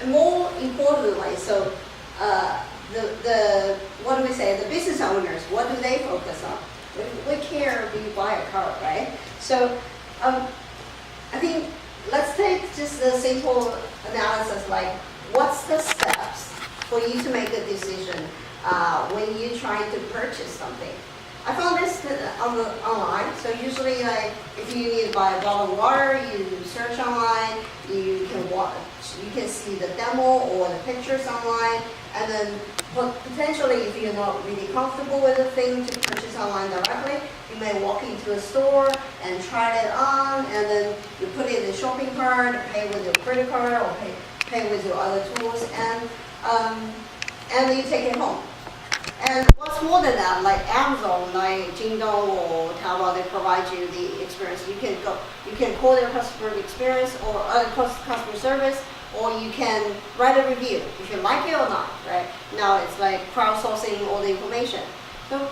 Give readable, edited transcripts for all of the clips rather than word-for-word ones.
And more importantly, so the what do we say? The business owners, what do they focus on? We care if you buy a car, right? So I think let's take just a simple analysis, like what's the steps for you to make a decision when you're trying to purchase something. I found this online, so usually like if you need to buy a bottle of water, you search online, you can see the demo or the pictures online, and then potentially if you're not really comfortable with the thing to purchase online directly, you may walk into a store and try it on, and then you put it in the shopping cart, pay with your credit card or pay with your other tools, and then you take it home. And what's more than that, like Amazon, like Jiang or Taobao, they provide you the experience. You can call their customer experience or customer service, or you can write a review if you like it or not, right? Now it's like crowdsourcing all the information. So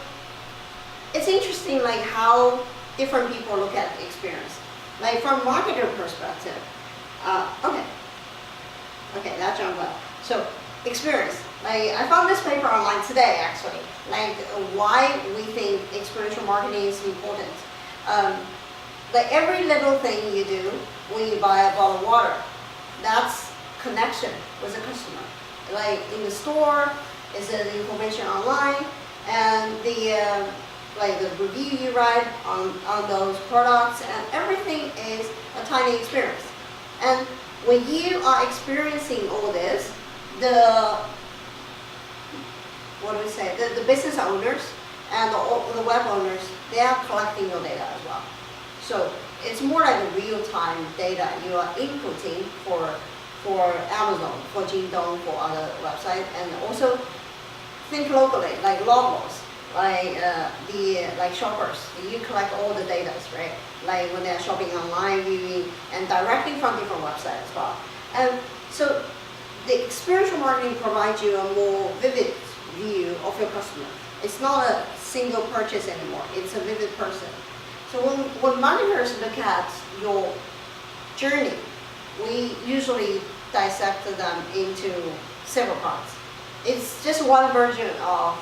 it's interesting like how different people look at the experience. Like from a marketer perspective, okay, that jumped up. So experience. Like I found this paper online today actually, like why we think experiential marketing is important. Like every little thing you do when you buy a bottle of water, that's connection with the customer. Like in the store, is the information online, and the like the review you write on those products, and everything is a tiny experience. And when you are experiencing all this, the business owners and the web owners, they are collecting your data as well. So it's more like a real-time data you are inputting for Amazon, for Jiang, for other websites, and also think locally, like locals, like shoppers. You collect all the data, right? Like when they're shopping online, viewing, and directly from different websites as well. And so the experiential marketing provides you a more vivid view of your customer. It's not a single purchase anymore. It's a vivid person. So when marketers look at your journey, we usually dissect them into several parts. It's just one version of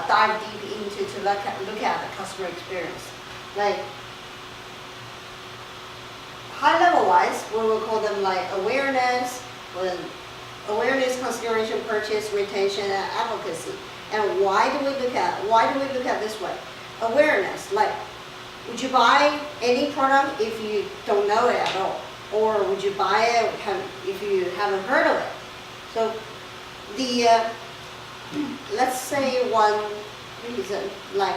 dive deep into to look at the customer experience. Like high level wise, we will call them like awareness, consideration, purchase, retention, and advocacy. And why do we look at this way? Awareness, like would you buy any product if you don't know it at all? Or would you buy it if you haven't heard of it? So let's say one reason, like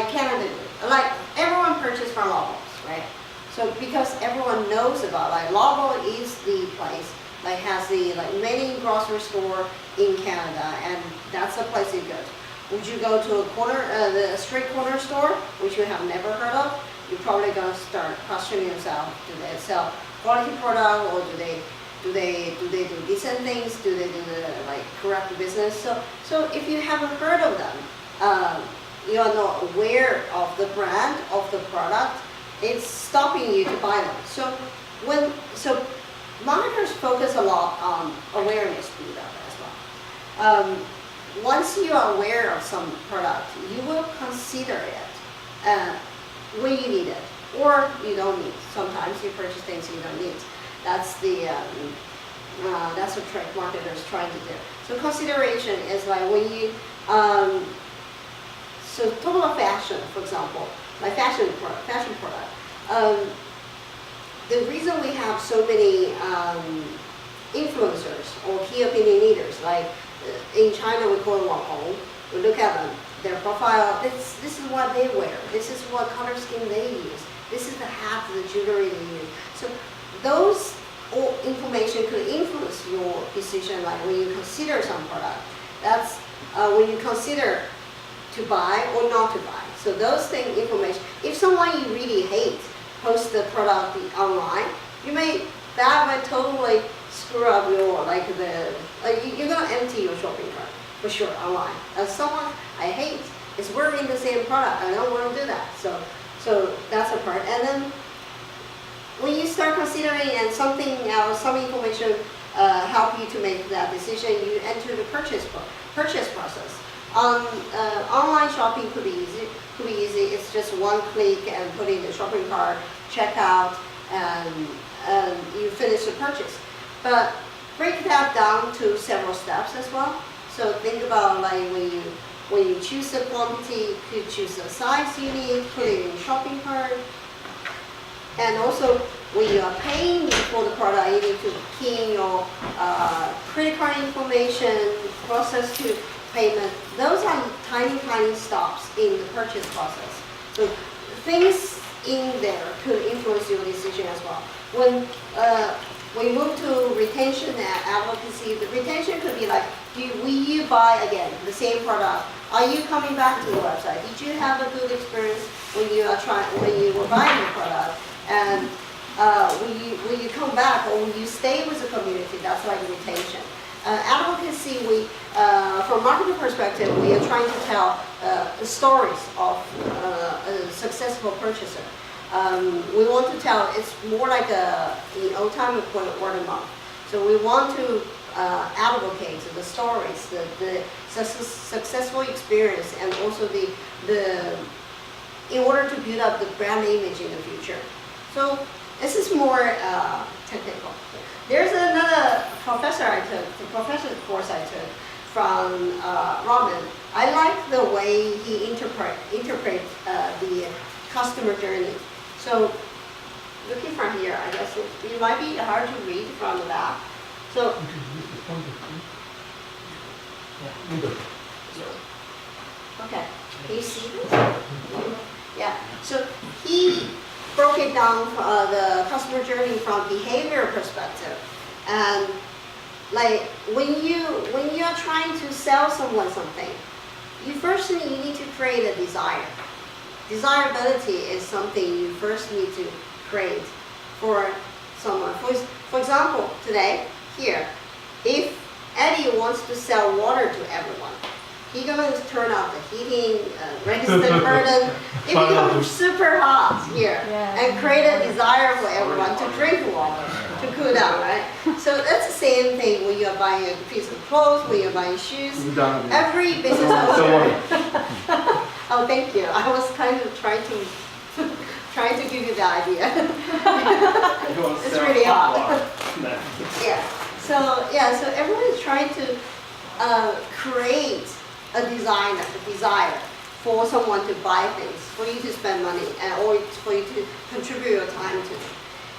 Canada, like everyone purchases from Loblaws, right? So because everyone knows about, like Loblaws is the place, like has the many grocery store in Canada, and that's the place you go to. Would you go to the street corner store, which you have never heard of? You're probably gonna start questioning yourself: do they sell quality product, or do they do decent things? Do they do the correct business? So if you haven't heard of them, you are not aware of the brand of the product, it's stopping you to buy them. So marketers focus a lot on awareness build up as well. Once you are aware of some product, you will consider it when you need it, or you don't need. Sometimes you purchase things you don't need. That's what trick marketers trying to do. So consideration is like when you so talk about fashion, for example, like fashion product. The reason we have so many influencers or key opinion leaders, like in China we call them Wang. We look at them, their profile. This is what they wear. This is what color scheme they use. This is the hat, the jewelry they use. So those information could influence your decision, like when you consider some product. That's when you consider to buy or not to buy. So those things, information. If someone you really hate posts the product online, that might totally screw up your you're gonna empty your shopping cart for sure online. As someone I hate is wearing the same product, I don't want to do that. So that's a part. And then when you start considering and something else, some information help you to make that decision. You enter the purchase process. Online shopping could be easy. It's just one click and put in the shopping cart, check out, and you finish the purchase. But break that down to several steps as well. So think about like when you choose the quantity, you choose the size you need, put it in the shopping cart. And also, when you are paying for the product, you need to key in your credit card information, process to payment. Those are tiny stops in the purchase process. So things in there could influence your decision as well. When we move to retention and advocacy, the retention could be like, will you buy again the same product? Are you coming back to the website? Did you have a good experience when you were buying the product? And will you come back, or will you stay with the community? That's like retention. Advocacy, from marketing perspective, we are trying to tell the stories of a successful purchaser. We want to tell, it's more like in old time we call it word of mouth. So we want to advocate the stories, the successful experience, and also in order to build up the brand image in the future. So this is more technical. There's another professor I took, the professor's course I took from Rotman. I like the way he interprets the customer journey. So looking from here, I guess it might be hard to read from the back. So okay, can you see this? Yeah. So he broke it down the customer journey from behavior perspective, and like when you are trying to sell someone something, you need to create a desire. Desirability is something you first need to create for someone. For example, today here, if Eddie wants to sell water to everyone, he's going to turn off the heating, register curtain. It becomes super hot here, and create a desire for everyone to drink water, to cool down, right? So that's the same thing when you're buying a piece of clothes, when you're buying shoes. Every business owner. Oh, thank you. I was kind of trying to give you the idea. It's really hot. Yeah. So everyone is trying to create a desire for someone to buy things, for you to spend money, or for you to contribute your time to.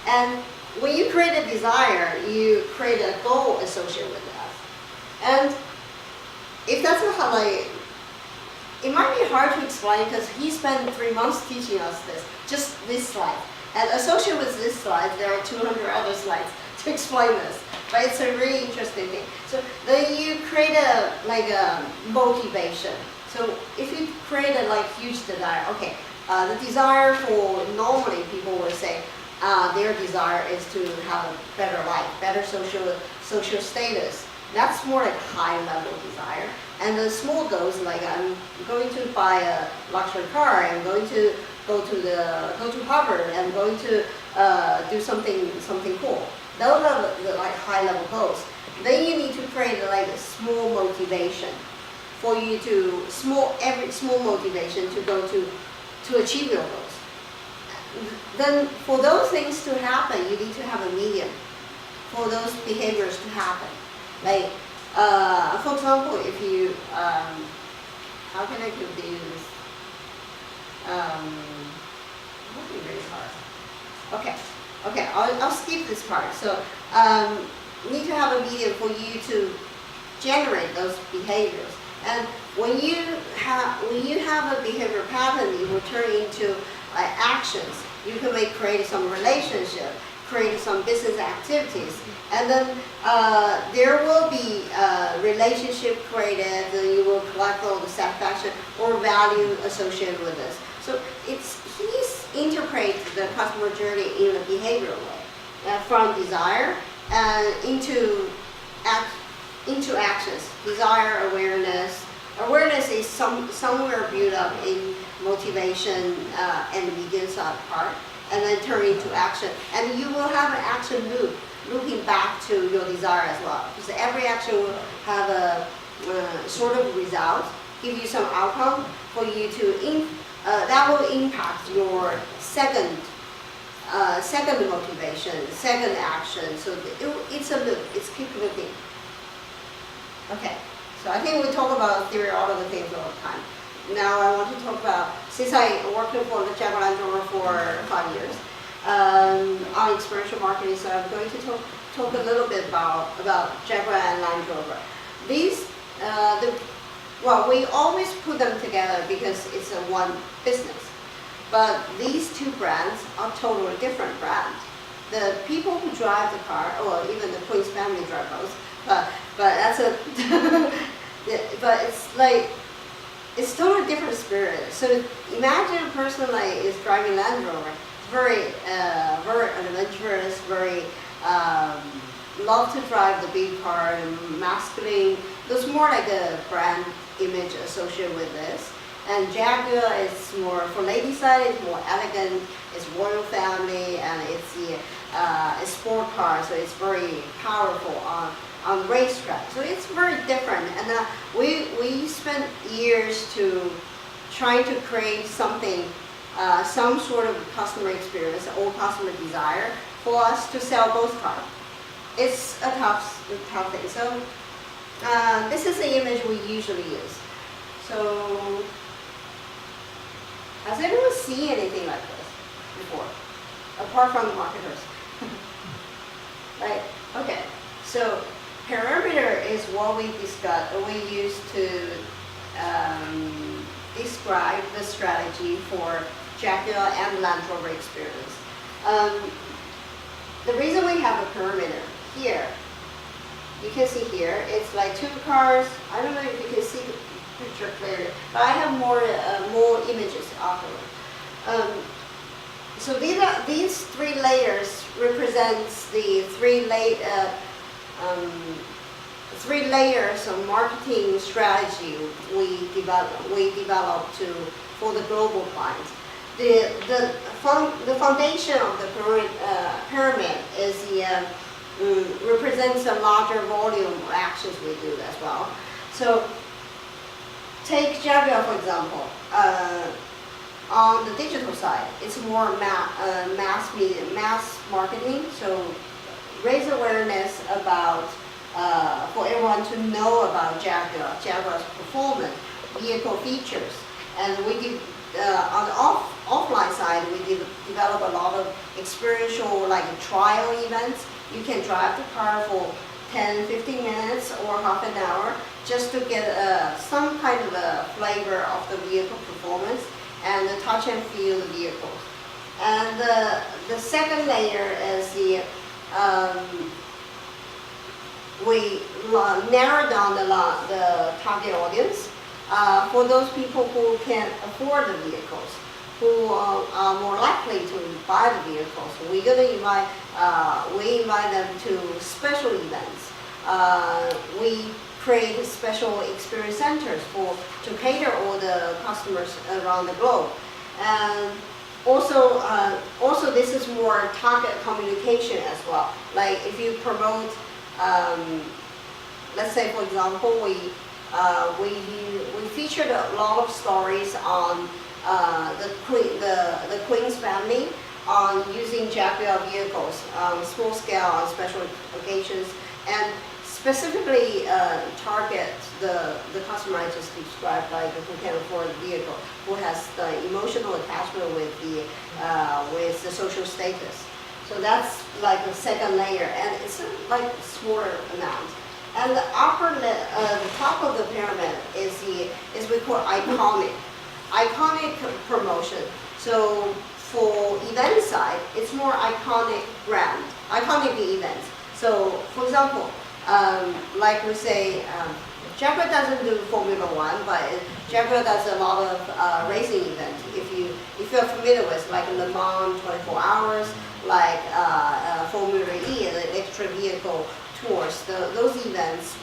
And when you create a desire, you create a goal associated with that. And if that's not like, it might be hard to explain because he spent 3 months teaching us just this slide. And associated with this slide, there are 200 other slides to explain this. But it's a really interesting thing. So then you create a motivation. So if you create a huge desire, okay, the desire for normally people would say their desire is to have a better life, better social status. That's more like high level desire. And the small goals, like I'm going to buy a luxury car, I'm going to go to Harvard, I'm going to do something cool. Those are the high level goals. Then you need to create a small motivation for you to every small motivation to go to achieve your goals. Then for those things to happen, you need to have a medium for those behaviors to happen. Like for example, if you how can I give this? Might be really hard. Okay, I'll skip this part. So you need to have a medium for you to generate those behaviors. And when you have a behavior pattern, it will turn into actions. You can create some relationship, create some business activities, and then there will be relationship created, and you will collect all the satisfaction or value associated with this. So he's interprets the customer journey in a behavioral way, from desire into actions. Desire, awareness. Awareness is somewhere built up in motivation and begins that part, and then turn into action. And you will have an action loop looking back to your desire as well. Because every action will have a sort of result, give you some outcome for you to, that will impact your second motivation, second action. So it's a loop, it's keep looking. Okay, so I think we talk about theoretical things all the time. Now I want to talk about, since I worked for the Jaguar Land Rover for 5 years, on experiential marketing, so I'm going to talk a little bit about Jaguar and Land Rover. These, well, we always put them together because it's a one business. But these two brands are totally different brands. The people who drive the car, or even the Queen's family drive both, but that's a, but it's like, it's totally different spirit. So imagine a person like is driving Land Rover, very adventurous, very love to drive the big car, and masculine. There's more like a brand image associated with this. And Jaguar is more, for lady side, it's more elegant, it's royal family, and it's a sport car, so it's very powerful on racetrack. So it's very different. And we spent years to trying to create something, some sort of customer experience or customer desire for us to sell both cars. It's a tough thing. So this is the image we usually use. So has anyone seen anything like this before, apart from the marketers? Right? Okay. So perimeter is what we discussed. We use to describe the strategy for Jaguar and Land Rover experience. The reason we have a perimeter here, you can see here, it's like two cars. I don't know if you can see the picture clearly, but I have more images afterward. So these three layers represents the three layers of marketing strategy we developed for the global clients. The foundation of the pyramid is represents a larger volume of actions we do as well. So take Jaguar, for example. On the digital side, it's more mass marketing. So raise awareness about for everyone to know about Jaguar's performance, vehicle features, and we give on the offline side we develop a lot of experiential like trial events. You can drive the car for 10-15 minutes or half an hour just to get some kind of a flavor of the vehicle performance and the touch and feel the vehicles. And the second layer is we narrow down the target audience for those people who can afford the vehicles, who are more likely to buy the vehicles. We're going to invite them to special events. We create special experience centers to cater all the customers around the globe. And also this is more target communication as well. Like if you promote, let's say for example, we featured a lot of stories on the Queen's family on using Jaguar vehicles, small scale on special occasions, and specifically target the customer I just described, like who can afford a vehicle, who has the emotional attachment with the social status. So that's like the second layer, and it's like a smaller amount. And the the top of the pyramid is we call iconic promotion. So for event side, it's more iconic brand, iconic events. So for example, like we say, Jaguar doesn't do Formula One, but Jaguar does a lot of racing events. If you're familiar with like Le Mans 24 hours, like Formula E, the electric vehicle tours, those events,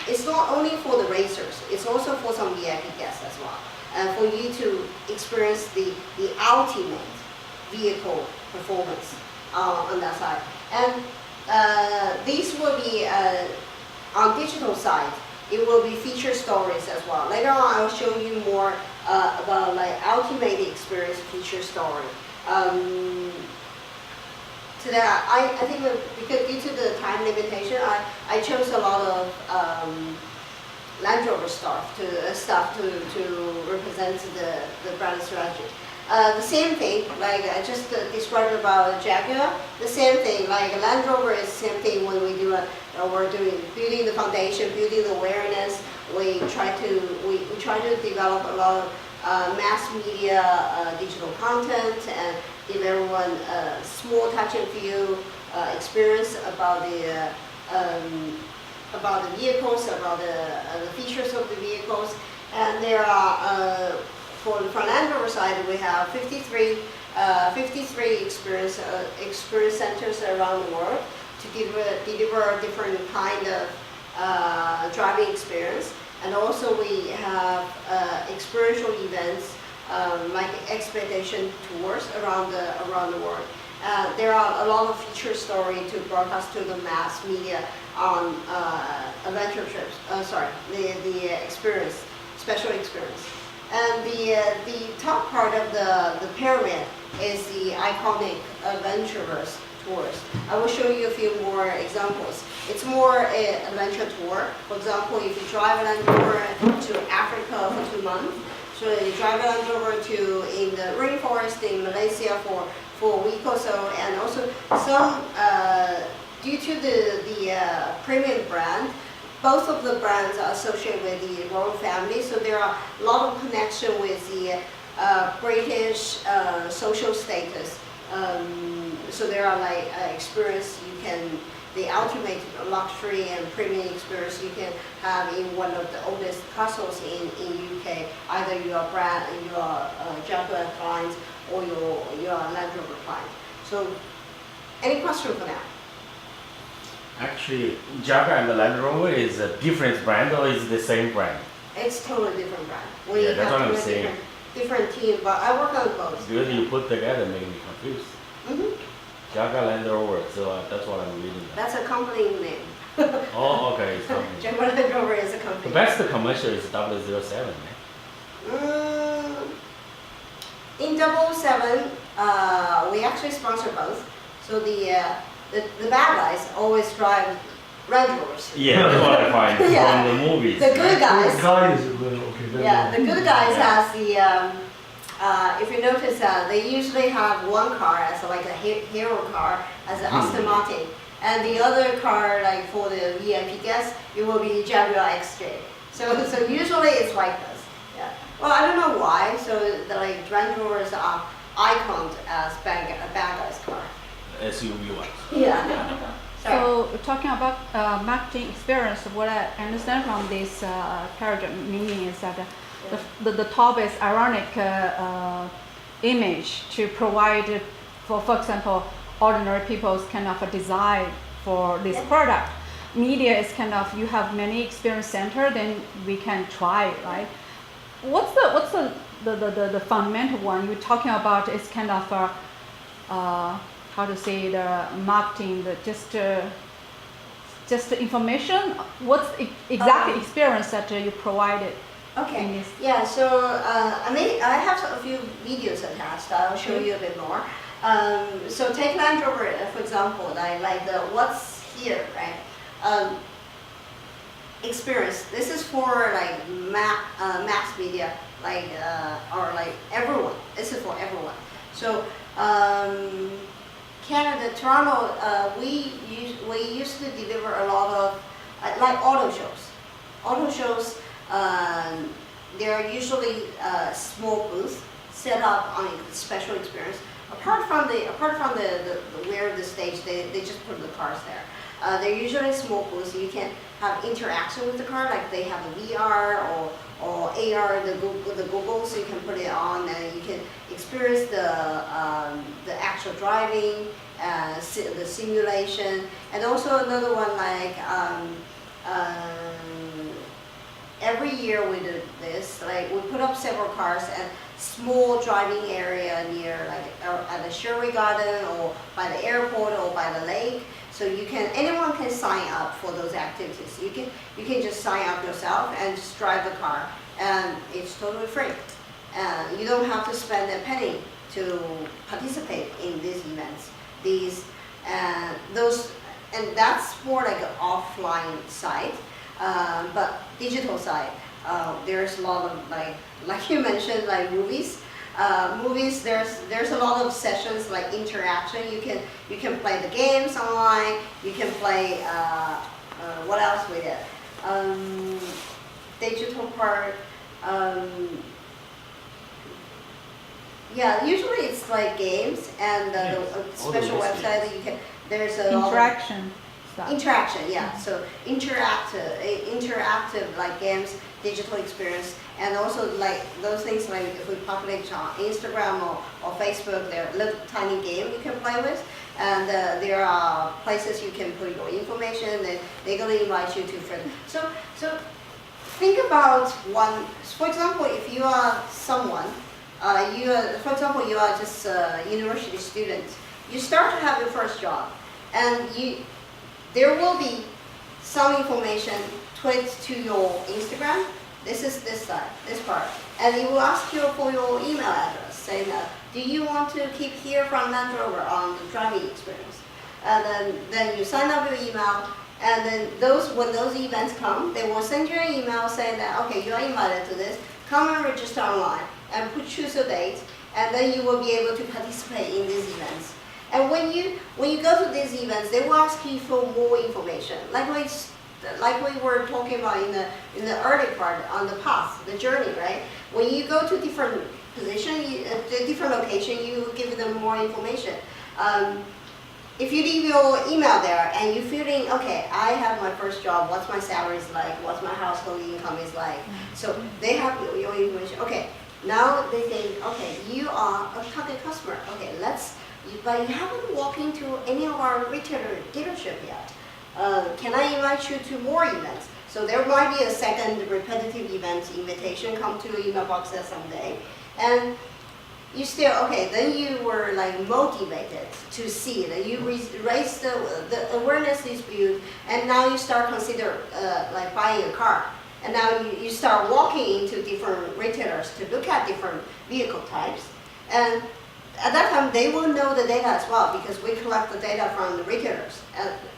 it's not only for the racers, it's also for some VIP guests as well, and for you to experience the ultimate vehicle performance on that side. And these will be on digital side. It will be feature stories as well. Later on, I'll show you more about like ultimate experience feature story. Today, I think that because due to the time limitation, I chose a lot of Land Rover stuff to represent the brand strategy. The same thing, like I just described about Jaguar, the same thing, like Land Rover is the same thing when we do we're doing building the foundation, building the awareness. We try to develop a lot of mass media digital content and give everyone a small touch and feel experience about the vehicles, about the features of the vehicles. And there are for Land Rover side, we have 53 experience centers around the world to deliver different kind of driving experience. And also we have experiential events like expedition tours around the world. There are a lot of feature story to broadcast to the mass media on adventure trips. The experience, special experience. And the top part of the pyramid is the iconic adventurous tours. I will show you a few more examples. It's more an adventure tour. For example, if you drive a Land Rover to Africa for 2 months, so you drive a Land Rover in the rainforest in Malaysia for a week or so, and also some due to the premium brand. Both of the brands are associated with the royal family, so there are a lot of connection with the British social status. So there are like experience the ultimate luxury and premium experience you can have in one of the oldest castles in UK. Either you are Jaguar client or you are Land Rover client. So, any question for now? Actually, Jaguar and the Land Rover is a different brand or is it the same brand? It's totally different brand. We Yeah, that's what I'm saying. Different team, but I work on both. Because you put together make me confused. Mm-hmm. Jaguar Land Rover, so that's what I'm reading. That's a company name. Oh, okay. It's company. Jaguar Land Rover is a company. The best commercial is 007, right? In 007, we actually sponsor both. So the bad guys always drive Land Rovers. Yeah, that's what I find Yeah. from the movies. The good guys. Good guys, okay. Yeah, the good guys has the. If you notice, they usually have one car as like a hero car, as an Aston Martin, and the other car, like for the VIP guests, it will be Jaguar XJ. So usually it's like this. Yeah. Well, I don't know why. So the like Land Rovers are iconed as bad guys car. SUV ones. Yeah. So talking about marketing experience, what I understand from this paradigm meaning is that the top is ironic image to provide for example, ordinary people's kind of a design for this product. Media is kind of, you have many experience center, then we can try, right? What's the fundamental one you're talking about is kind of how to say the marketing, just the information. What's the exact experience that you provided? Okay. Yeah. So I have a few videos attached. I'll show you a bit more. So take Land Rover for example. Like the what's here, right? Experience. This is for like mass media, like or like everyone. This is for everyone. So. Canada, Toronto, we used to deliver a lot of like auto shows. Auto shows, they are usually small booths set up on a special experience. Apart from the where the stage, they just put the cars there. They're usually small booths. You can have interaction with the car, like they have a VR or AR, the Google, so you can put it on and you can experience the actual driving, the simulation, and also another one like every year we do this. Like we put up several cars, and small driving area near like at the Sherry Garden or by the airport or by the lake. So anyone can sign up for those activities. You can just sign up yourself and just drive the car, and it's totally free. You don't have to spend a penny to participate in these events. And that's more like an offline side, but digital side. There's a lot of like you mentioned, like movies. Movies, there's a lot of sessions like interaction. You can play the games online. You can play what else we did? Digital part. Yeah, usually it's like games and the special website that you can. There's a Interaction stuff. Interaction, yeah. So interactive like games, digital experience, and also like those things like if we populate on Instagram or Facebook, there are little tiny game you can play with, and there are places you can put your information, and they're gonna invite you to friends. So think about one. For example, if you are someone, for example, you are just a university student. You start to have your first job, and there will be some information tweeted to your Instagram. This is this side, this part, and it will ask you for your email address, saying that, do you want to keep here from Land Rover on the driving experience? And then you sign up your email, and then when those events come, they will send you an email saying that, okay, you are invited to this. Come and register online and choose a date, and then you will be able to participate in these events. And when you go to these events, they will ask you for more information, like we were talking about in the early part on the path, the journey, right? When you go to different position, different location, you give them more information. If you leave your email there and you're feeling, okay, I have my first job, what's my salary is like, what's my household income is like, so they have your information. Okay, now they think, okay, you are a target customer. Okay, but you haven't walked into any of our retailer dealership yet. Can I invite you to more events? So there might be a second repetitive event invitation come to your email box someday. And you still, okay, then you were like motivated to see that you raised the awareness is built, and now you start consider like buying a car. And now you start walking into different retailers to look at different vehicle types. And at that time, they will know the data as well, because we collect the data from the retailers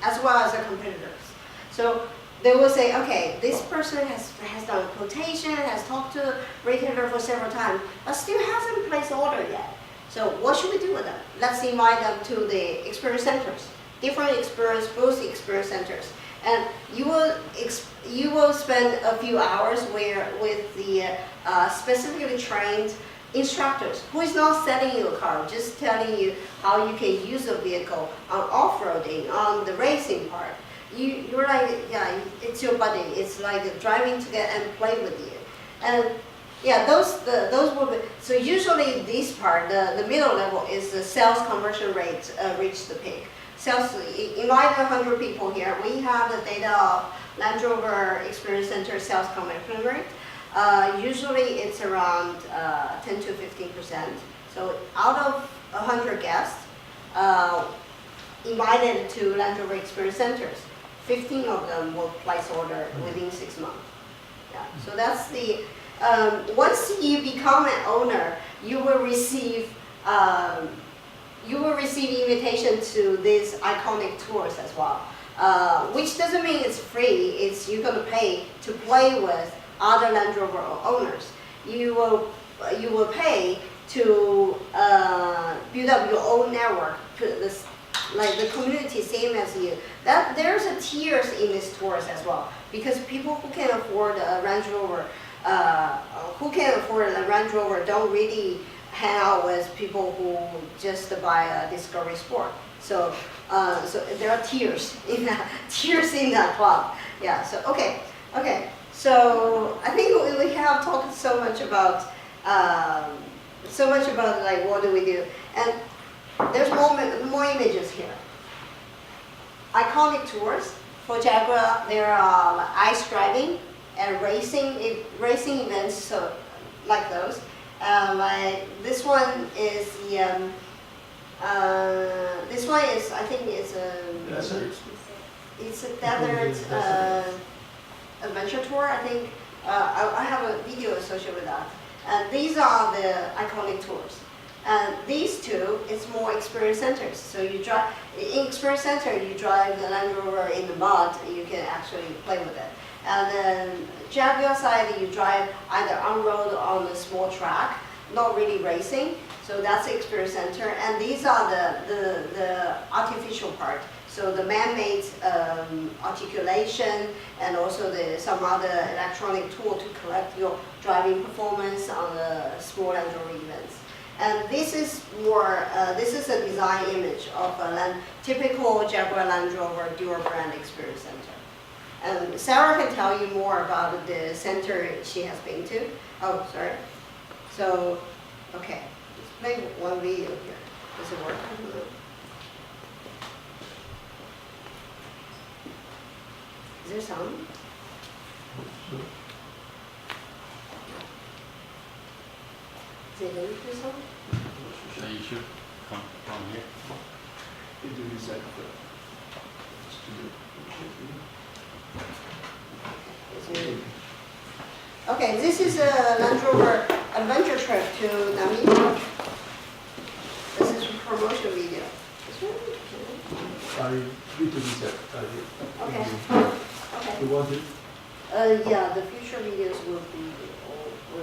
as well as the competitors. So they will say, okay, this person has done quotation, has talked to retailer for several times, but still hasn't placed order yet. So what should we do with them? Let's invite them to the experience centers, different experience, both experience centers. And you will spend a few hours with the specifically trained instructors who is not selling you a car, just telling you how you can use a vehicle on off-roading, on the racing part. You're like, yeah, it's your buddy. It's like driving to get and play with you. And yeah, those will be, so usually this part, the middle level is the sales conversion rate reach the peak. Sales, invite 100 people here. We have the data of Land Rover Experience Center sales conversion rate. Usually it's around 10 to 15%. So out of 100 guests invited to Land Rover Experience Centers, 15 of them will place order within 6 months. Yeah. So that's the, once you become an owner, you will receive invitation to these iconic tours as well, which doesn't mean it's free. It's you're gonna pay to play with other Land Rover owners. You will pay to build up your own network, like the community, same as you. That there's a tiers in these tours as well, because people who can afford a Range Rover, don't really hang out with people who just buy a Discovery Sport. So there are tiers in that club. Yeah. So okay. So I think we have talked so much about like what do we do, and there's more images here. Iconic tours for Jaguar. There are like ice driving and racing events, so like those. Like this one is the this one is, I think it's a tethered adventure tour. I think I have a video associated with that. And these are the iconic tours. And these two, it's more experience centers. So you drive, in experience center, you drive the Land Rover in the mud, and you can actually play with it. And then Jaguar side, you drive either on road or on a small track, not really racing. So that's the experience center. And these are the artificial part. So the man-made articulation and also some other electronic tool to collect your driving performance on the small Land Rover events. And this is more, this is a design image of a typical Jaguar Land Rover dual brand experience center. And Sarah can tell you more about the center she has been to. Oh, sorry. So, okay, let's play one video here. Does it work? Is there sound? Is it going to do sound? So you should come from here. Okay, this is a Land Rover adventure trip to Namibia. This is a promotion video. I need to reset. Okay. Okay. You want it? Yeah, the future videos will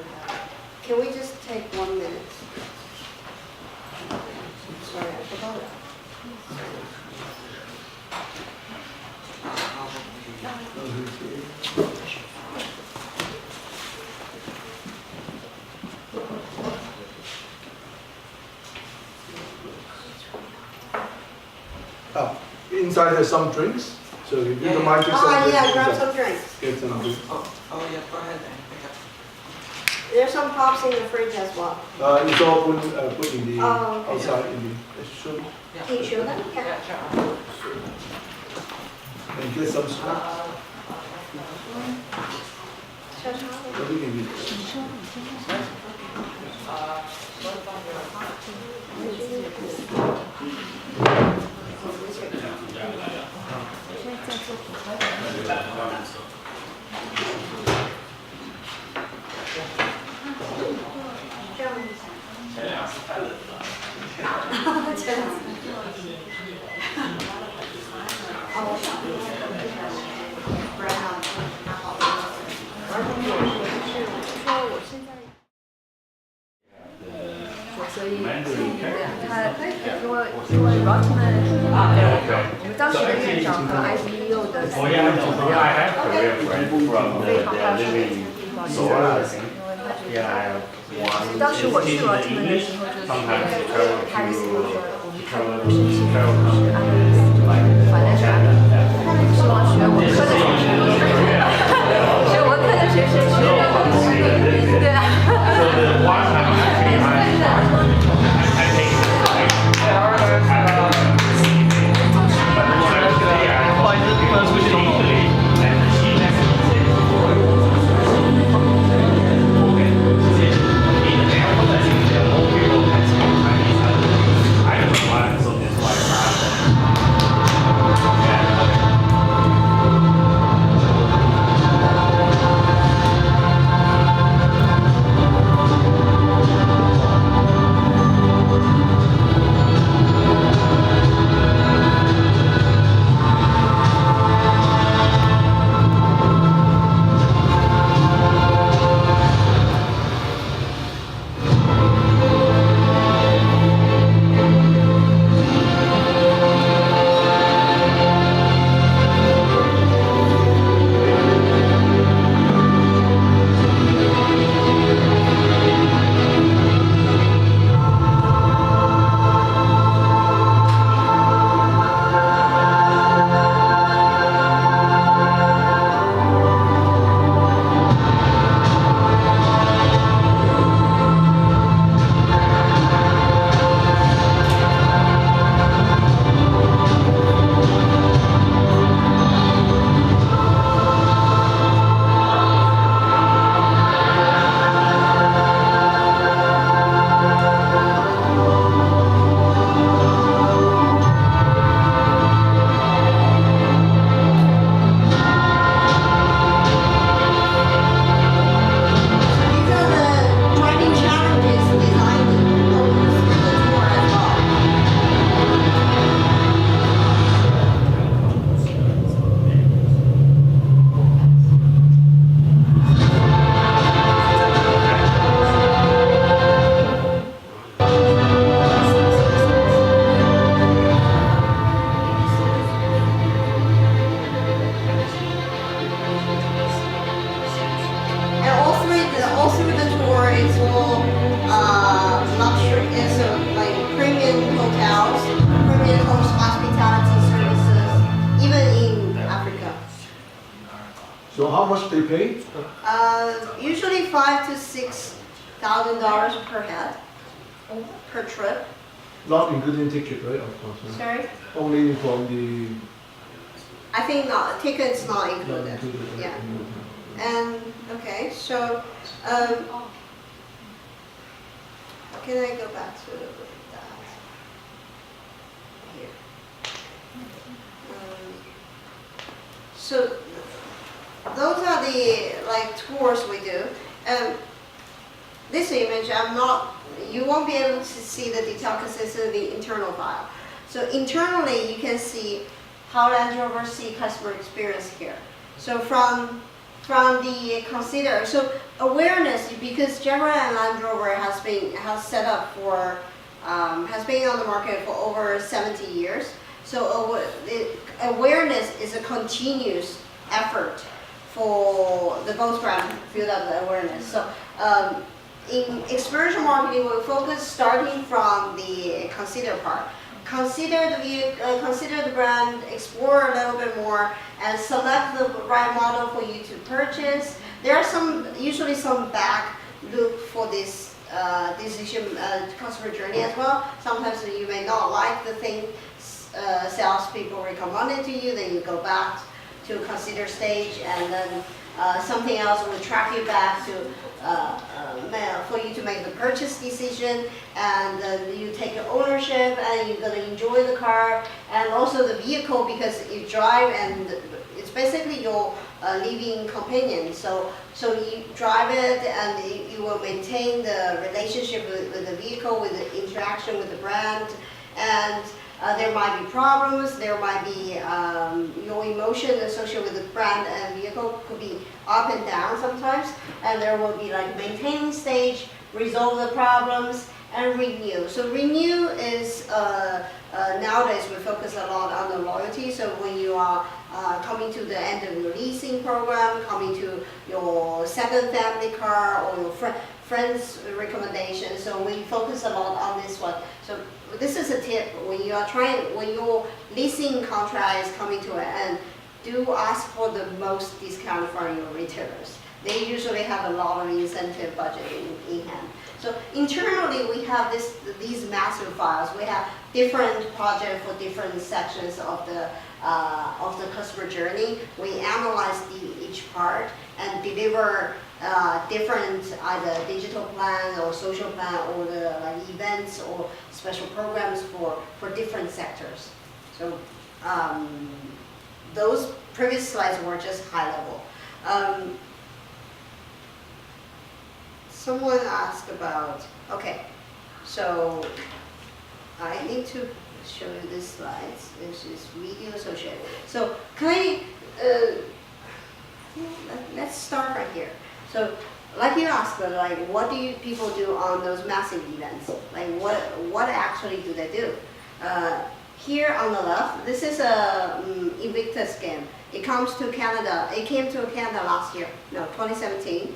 have. Can we just take 1 minute? Sorry, I forgot that. Oh, inside there's some drinks. So if you don't mind to Yeah, grab some drinks. Get some drinks. Oh yeah, go ahead then. There's some pops in the fridge as well. It's all put in the Oh, okay. outside in the show. Can you show them? Yeah. Sure. And get some snacks. What do you need? Mandarin character. 他因为 Rotman 我们当时的院长和 IBU 的 Oh yeah, I know. Yeah, I have Korean friends from they're living in Seoul, I think. Yeah, I have one. 当时我去 teaching Rotman 的 English. 时候，就是 Sometimes they 他的意思就是说， travel 我们 to 看到的申请是 travel 安利，反正是安利，希望学文科的学生，学文科的学生学的对啊。 So the one time actually I take it. But the one actually I because we did Italy and she left me okay. In the airport I think the whole people can speak Chinese. they pay? Usually $5,000 to $6,000 per head, per trip. Not including ticket, right? Of course. Right? Sorry? Only from the. I think not, tickets not Not included. included. Right? Yeah. And, okay, so, can I go back to that? Here. So, those are the, like, tours we do. This image, you won't be able to see the detail because this is the internal file. So internally, you can see how Land Rover see customer experience here. So from the consider, so awareness, because Jaguar Land Rover has been on the market for over 70 years. So awareness is a continuous effort for the both brand to build up the awareness. So in experiential marketing, we focus starting from the consider part. Consider the brand, explore a little bit more, and select the right model for you to purchase. There are usually some back loop for this decision customer journey as well. Sometimes you may not like the thing salespeople recommended to you, then you go back to consider stage, and then something else will track you back to for you to make the purchase decision, and then you take ownership, and you're going to enjoy the car, and also the vehicle, because you drive, and it's basically your living companion. So you drive it, and you will maintain the relationship with the vehicle, with the interaction with the brand, and there might be problems, there might be your emotion associated with the brand and vehicle could be up and down sometimes, and there will be like maintaining stage, resolve the problems, and renew. So renew is, nowadays we focus a lot on the loyalty, so when you are coming to the end of your leasing program, coming to your second family car or your friend's recommendation, so we focus a lot on this one. So this is a tip when your leasing contract is coming to an end, do ask for the most discount from your retailers. They usually have a lot of incentive budget in hand. So internally we have these master files. We have different projects for different sections of the customer journey. We analyze each part and deliver different either digital plan or social plan or the events or special programs for different sectors. So those previous slides were just high level. Someone asked about, okay, so I need to show you this slides. This is video associated. So can let's start right here. So like you asked, like what do people do on those massive events? Like what actually do they do? Here on the left, this is a Invictus game. It comes to Canada. It came to Canada last year, no, 2017,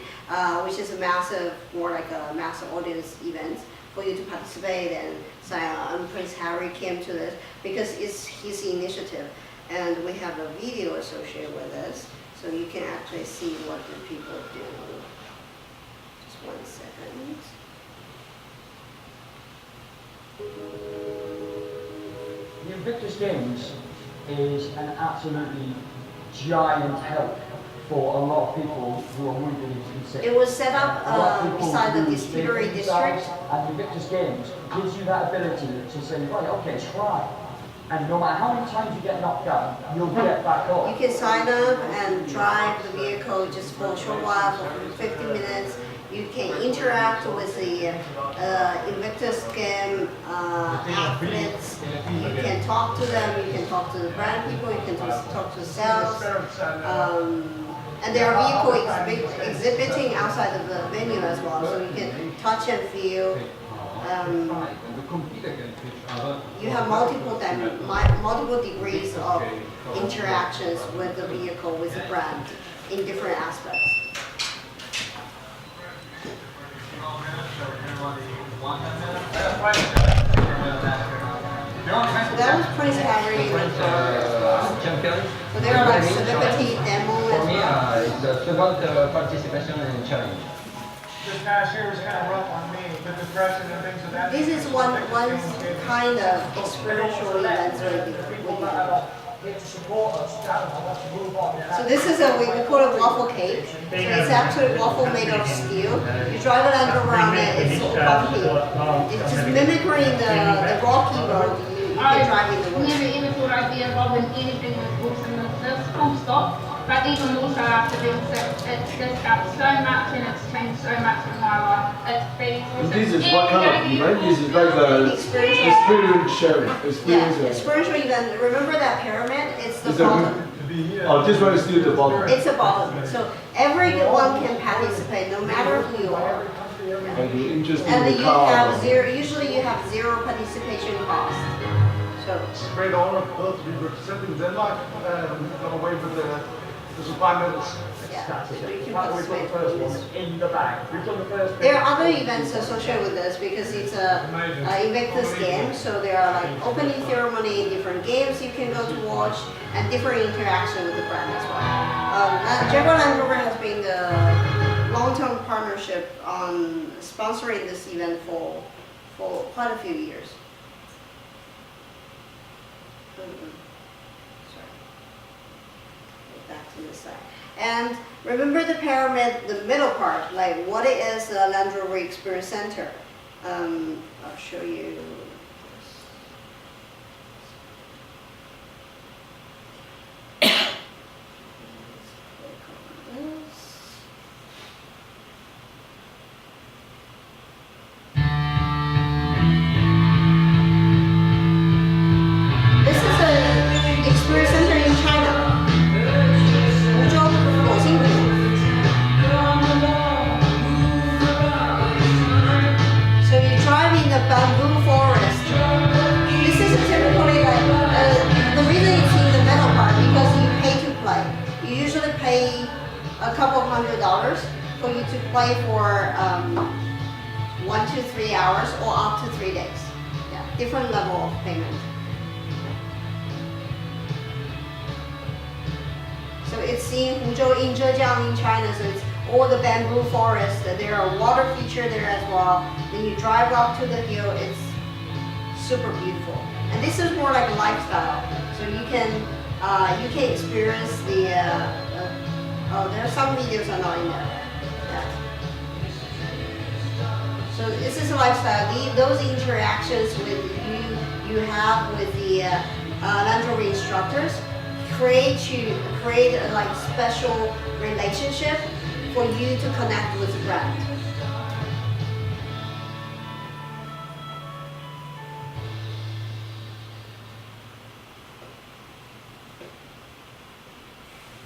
which is a massive, more like a massive audience event for you to participate and sign on. Prince Harry came to this because it's his initiative, and we have a video associated with this, so you can actually see what the people do. Just 1 second. The Invictus Games is an absolutely giant help for a lot of people who are moving into the city. It was set up beside the distillery district. And the Invictus Games gives you that ability to say, right, okay, try. And no matter how many times you get knocked down, you'll get back up. You can sign up and drive the vehicle just for a short while, for 50 minutes. You can interact with the Invictus game athletes. You can talk to them. You can talk to the brand people. You can talk to sales. And there are vehicles exhibiting outside of the venue as well, so you can touch and feel. You have multiple degrees of interactions with the vehicle, with the brand, in different aspects. That was Prince Harry. So there are like celebrity demo as me, it's the second participation in challenge. This past year was kind of rough on me, the depression and things of that. This is one kind of experiential event So this is we call it waffle cake. So it's actually waffle made of steel. You drive it around it, it's so bumpy. It's just mimicking the rocky road you can drive in the woods. Never even thought I'd be involved in anything with books and that's full stop. But even more so after being sick, it's just up so much and it's changed so much in my life. It's been And this is what kind of event? This is like the experience sharing. Yeah, experiential event. Remember that pyramid? It's the It's bottom. Oh, this one is still the bottom. It's a bottom. So everyone can participate, no matter who you are. And you're interested And in then the you car. have zero. Usually you have zero participation cost. So It's a great honor to be representing Denmark and come away with the supply medals. yeah, so you can We've got the participate. first one in the bag. We've done the first There are other events associated with this because it's a Invictus game, so there are like opening ceremony, different games you can go to watch, and different interaction with the brand as well. Jaguar Land Rover has been the long-term partnership on sponsoring this event for quite a few years. Sorry. Back to this side. And remember the pyramid, the middle part, like what it is the Land Rover Experience Center. I'll show you. This is an experience center in China. So you drive in the bamboo forest. This is typically like, the reason it's in the middle part because you pay to play. You usually pay a couple of $100 for you to play for 1 to 3 hours or up to 3 days. Yeah, different level of payment. So it's in Huzhou, in Zhejiang, in China. So it's all the bamboo forest. There are water feature there as well. Then you drive up to the hill. It's super beautiful. And this is more like a lifestyle. So you can experience the. There are some videos are not in there. Yeah. So this is a lifestyle. Those interactions with you have with the Land Rover instructors create a like special relationship for you to connect with the brand.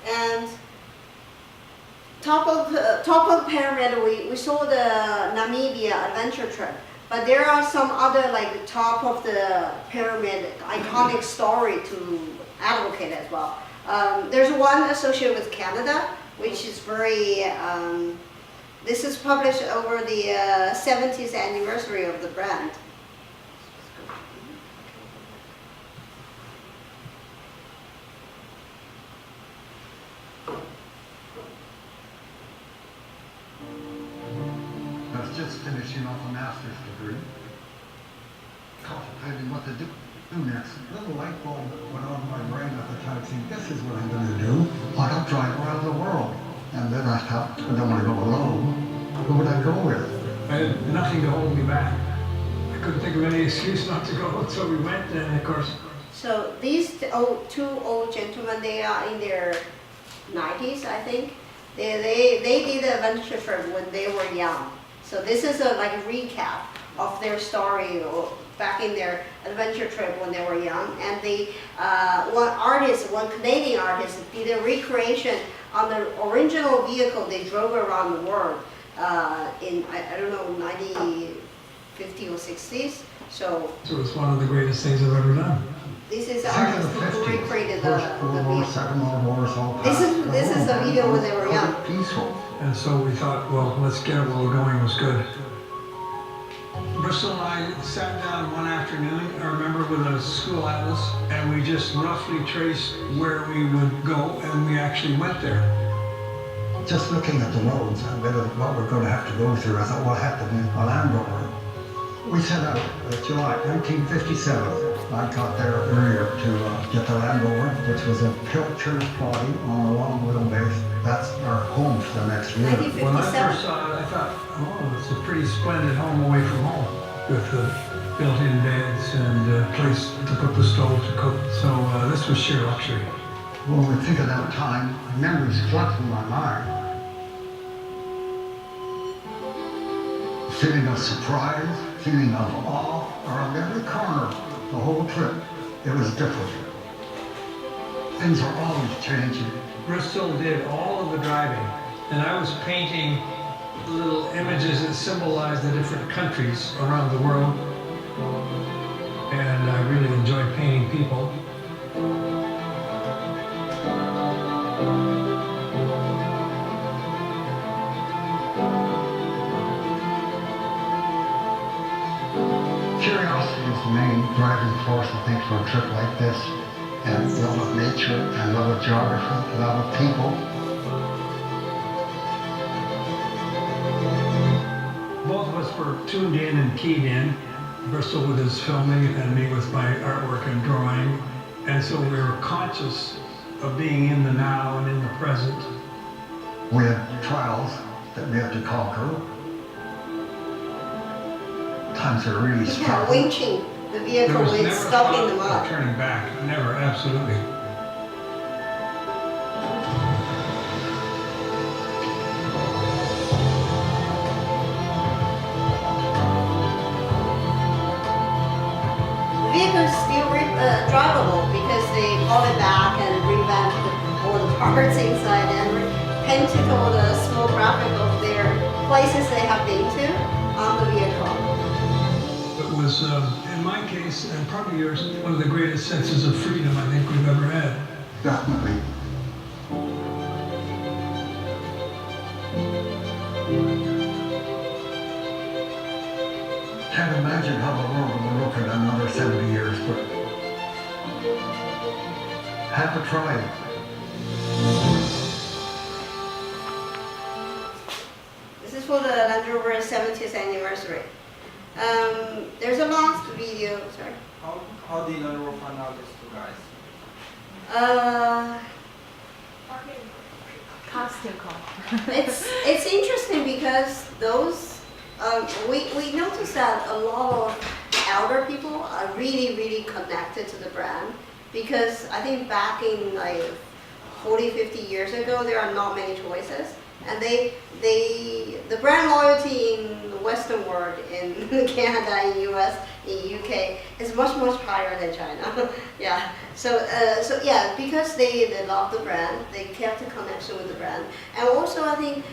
And top of the pyramid, we saw the Namibia adventure trip. But there are some other like top of the pyramid iconic story to advocate as well. There's one associated with Canada, which is very, this is published over the 70th anniversary of the brand. I was just finishing off a master's degree, contemplating what to do next. A little light bulb went on in my brain at the time, saying, this is what I'm going to do. Why not drive around the world? And then I thought, I don't want to go alone. Who would I go with? I had nothing to hold me back. I couldn't think of any excuse not to go, so we went, and of course. So these two old gentlemen, they are in their 90s, I think. They did the adventure trip when they were young. So this is a recap of their story back in their adventure trip when they were young. And the one Canadian artist, did a recreation on the original vehicle they drove around the world in, I don't know, 50 or 60s. So it's one of the greatest things I've ever done. this is the artist who recreated the vehicle. Second World War, all This is the video when they were young. Peaceful. And so we thought, well, let's get it while we're going. It was good. Bristol and I sat down one afternoon, I remember, with a school atlas, and we just roughly traced where we would go, and we actually went there. just looking at the roads and what we're going to have to go through, I thought, what happened in a Land Rover? We set out July 1957. I got there earlier to get the Land Rover, which was a pilchard body on a long wheelbase. That's our home for the next year. When I first saw it, I thought, oh, it's a pretty splendid home away from home with the built-in beds and a place to put the stove to cook. So this was sheer luxury. When we think of that time, memories flood through my mind. Feeling of surprise, feeling of awe around every corner. The whole trip, it was different. Things are always changing. Bristol did all of the driving, and I was painting little images that symbolize the different countries around the world. And I really enjoyed painting people. Curiosity is the main driving force, I think, for a trip like this. And love of nature, and love of geography, love of people. Both of us were tuned in and keyed in. Bristol with his filming and me with my artwork and drawing. And so we were conscious of being in the now and in the present. We had trials that we had to conquer. Times are really Yeah, stressful. winching the vehicle There was with never stuck in the thought of mud. turning back. Never, absolutely. The vehicle is still drivable because they hauled it back and revamped all the parts inside and painted all the small graphic of their places they have been to on the vehicle. It was, in my case, and probably yours, one of the greatest senses of freedom I think we've ever had. Definitely. Can't imagine how the world will look in another 70 years, but have to try it. This is for the Land Rover 70th anniversary. There's a last video, sorry. How did Land Rover find out these two guys? Constant call. It's interesting because those we noticed that a lot of elder people are really connected to the brand because I think back in like 40-50 years ago there are not many choices and the brand loyalty in the Western world, in Canada, in US, in UK is much higher than China. Yeah. So yeah, because they love the brand, they kept the connection with the brand, and also I think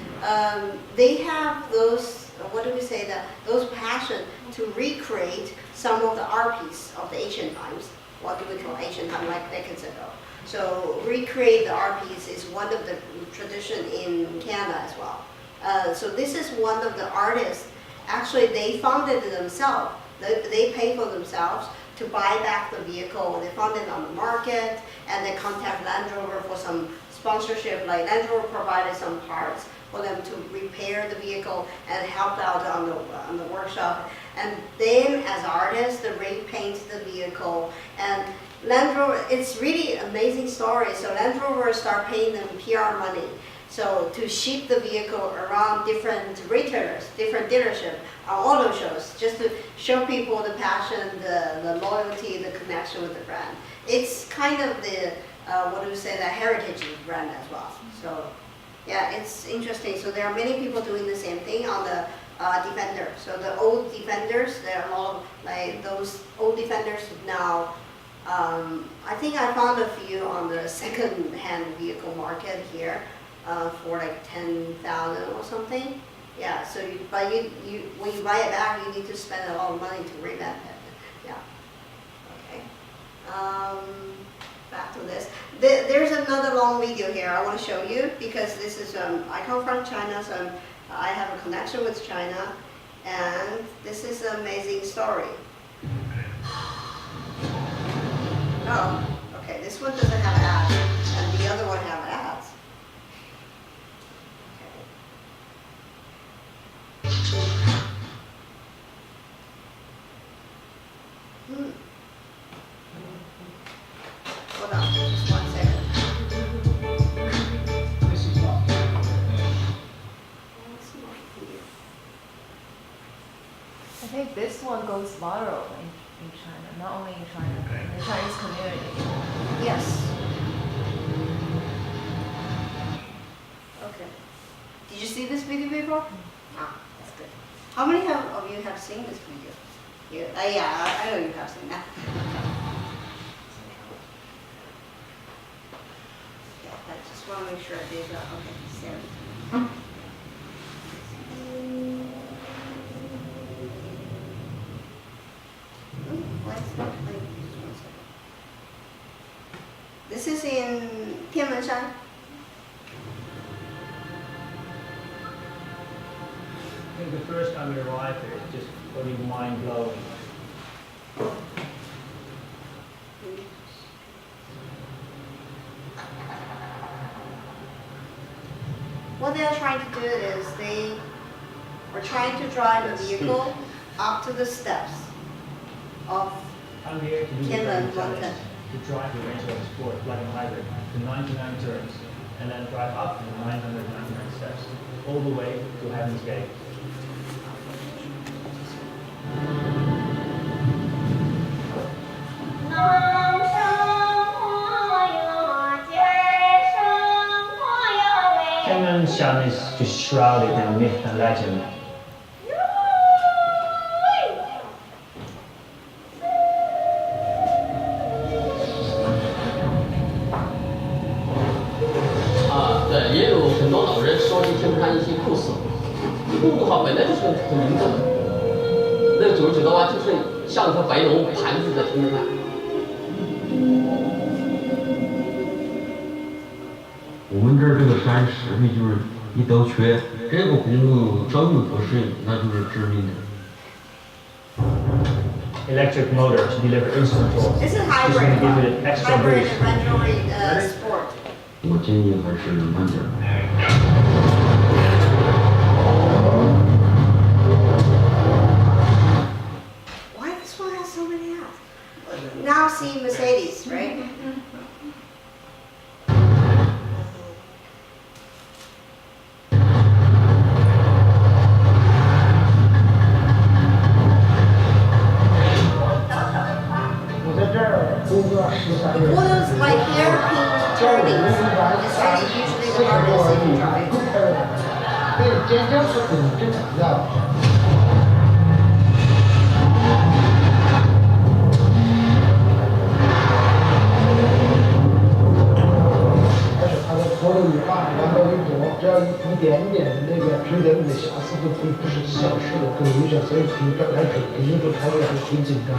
they have those what do we say that those passion to recreate some of the art piece of the ancient times. What do we call ancient time, like decades ago? So recreate the art piece is one of the tradition in Canada as well. So this is one of the artists. Actually, they funded it themselves. They pay for themselves to buy back the vehicle. They found it on the market, and they contact Land Rover for some sponsorship. Like Land Rover provided some parts for them to repair the vehicle and helped out on the workshop. And then, as artists, they repaint the vehicle. And Land Rover, it's really amazing story. So Land Rover start paying them PR money. So to ship the vehicle around different retailers, different dealerships, auto shows, just to show people the passion, the loyalty, the connection with the brand. It's kind of the, what do we say, the heritage of the brand as well. So yeah, it's interesting. So there are many people doing the same thing on the Defender. So the old Defenders, there are a lot of like those old Defenders now. I think I found a few on the second-hand vehicle market here for like 10,000 or something. Yeah. So when you buy it back, you need to spend a lot of money to revamp it. Yeah. Okay. Back to this. There's another long video here I want to show you because this is I come from China, so I have a connection with China, and this is an amazing story. Oh, okay. This one doesn't have ads, and the other one have ads. one goes viral in China, not only in China, in the Chinese community. Yes. Okay. Did you see this video before? Ah, that's good. How many of you have seen this video? Yeah, I know you have seen that. Yeah, I just want to make sure I did that. Okay, Sarah. This is in Tianmenshan. I think the first time we arrived here, it's just really mind-blowing. What they are trying to do is they are trying to drive a vehicle up to the steps of I'm here to do the Tianmen challenge, Mountain. to drive the Range Rover Sport plug-in hybrid to 99 turns, and then drive up to 999 steps, all the way to Heaven's Gate. Tianmenshan is just shrouded in myth and legend.我们这儿这个山石呢，就是一刀缺，这个公路稍有不适应，那就是致命的。 Electric motor to deliver instant torque. This is Just hybrid. gonna give it an extra Hybrid boost. Android Sport. 我建议还是慢点儿。 Why this one has so many apps? Now see Mercedes, right? All those like hairpin turnings is really usually the hardest if you drive. 对，这是很正常的。而且它的坡度一大，弯道一多，只要一点点那个指点你的瑕疵都不是小事的，很危险，所以平刚开始肯定都开始很紧张。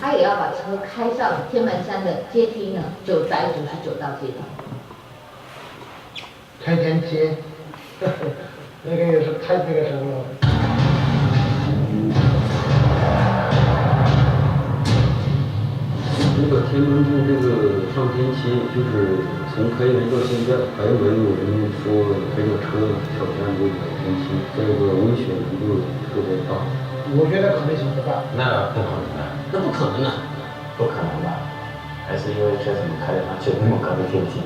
他也要把车开上天门山的阶梯呢，999道阶梯。开天街，那个也是太那个什么了。这个天门柱这个上天期，就是从开园到现在，还没有人说开着车挑战这个天期，这个危险程度特别大。 我觉得可能性不大。那不可能的，那不可能的，不可能吧？还是因为车怎么开得上去那么高的天梯？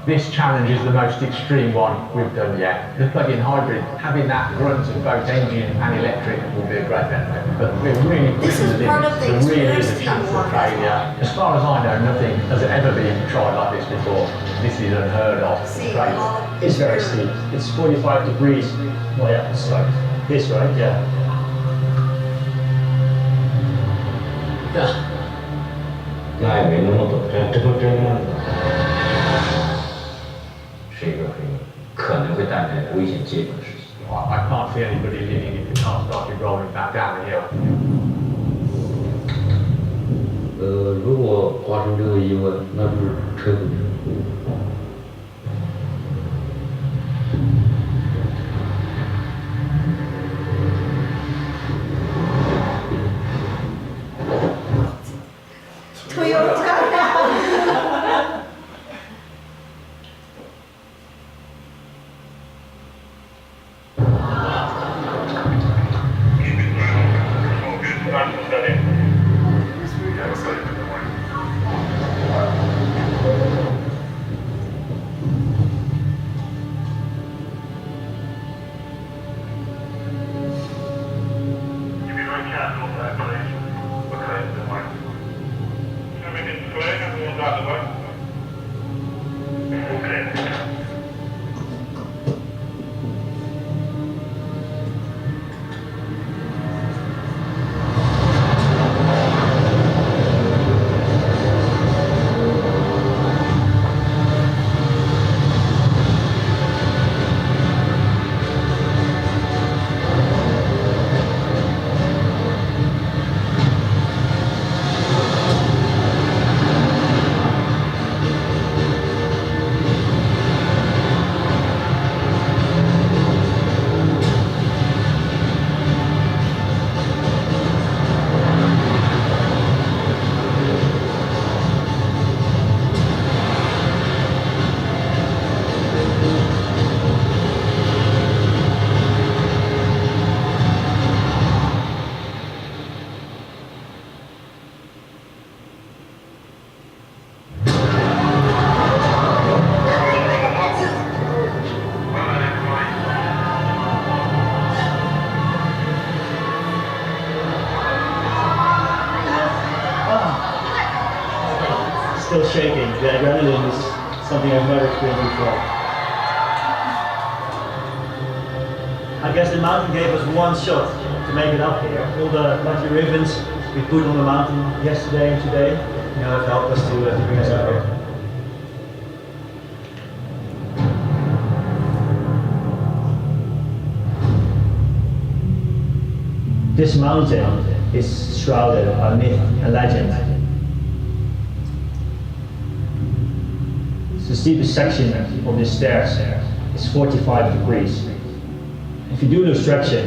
This challenge is the most extreme one we've done yet. The plug-in hybrid, having that grunt of both engine and electric will be a great benefit. But we're really pushing the limits. There really is a chance of failure. As far as I know, nothing has ever been tried like this before. This is unheard of. Great. It's very steep. It's 45 degrees way up the slope. This, right? Yeah. Yeah. 那也没那么陡，这都真的是一个可能会带来危险结果的事情。 I can't see anybody living if the car started rolling back down the hill. 如果发生这个意外，那就是车毁。 This adrenaline is something I've never experienced before. I guess the mountain gave us one shot to make it up here. All the lucky ribbons we put on the mountain yesterday and today, have helped us to bring us up here. This mountain is shrouded by myth and legend. The steepest section of this stairs is 45 degrees. If you do lose traction,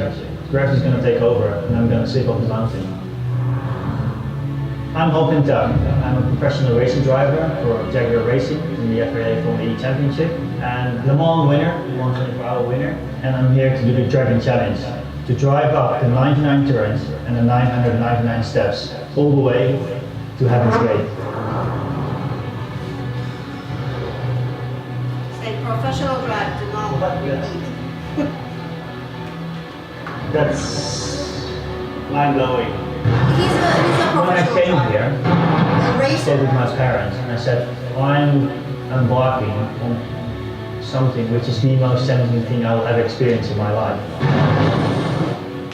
gravity is going to take over and I'm going to slip off the mountain. I'm hoping that I'm a professional racing driver for Jaguar Racing in the FIA Formula E Championship and Le Mans winner, 124-hour winner, and I'm here to do the Dragon Challenge, to drive up the 99 turns and the 999 steps all the way to Heaven's Gate. Say professional drive, do not what we need. That's mind-blowing. He's a When I came here, I stayed with my parents and I said, I'm embarking on something which is the most challenging thing I will ever experience in my life.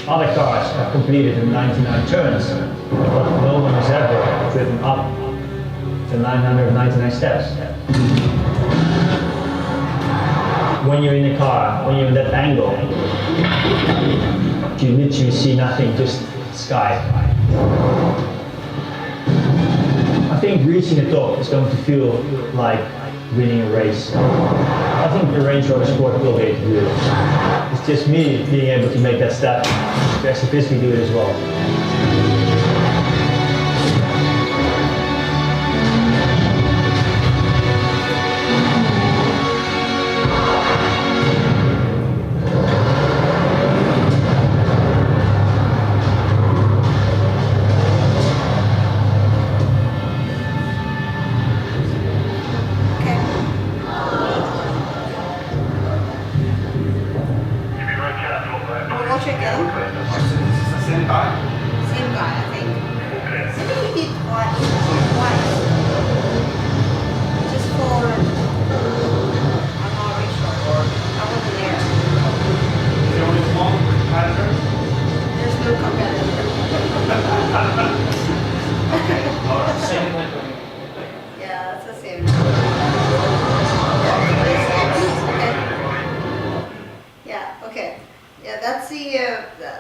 Other cars have completed the 99 turns, but no one has ever driven up the 999 steps. When you're in a car, when you're in that angle, you literally see nothing, just sky. I think reaching the top is going to feel like winning a race. I think the Range Rover Sport will be able to do it. It's just me being able to make that step to actually physically do it as well.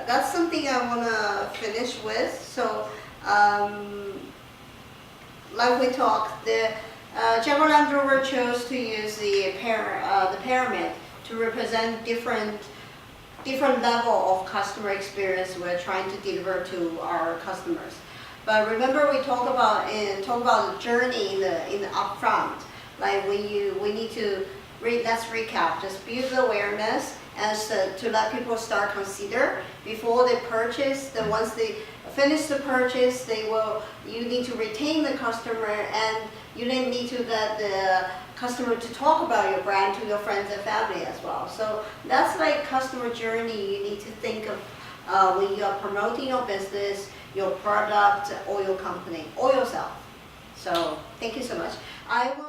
That's something I want to finish with. So, like we talked, the Jaguar Land Rover chose to use the pyramid to represent different level of customer experience we're trying to deliver to our customers. But remember, we talk about the journey in the upfront. Like we need to let's recap. Just build the awareness as to let people start consider before they purchase. Then once they finish the purchase, you need to retain the customer, and you then need to let the customer to talk about your brand to your friends and family as well. So that's like customer journey you need to think of when you are promoting your business, your product, or your company, or yourself. So thank you so much. I will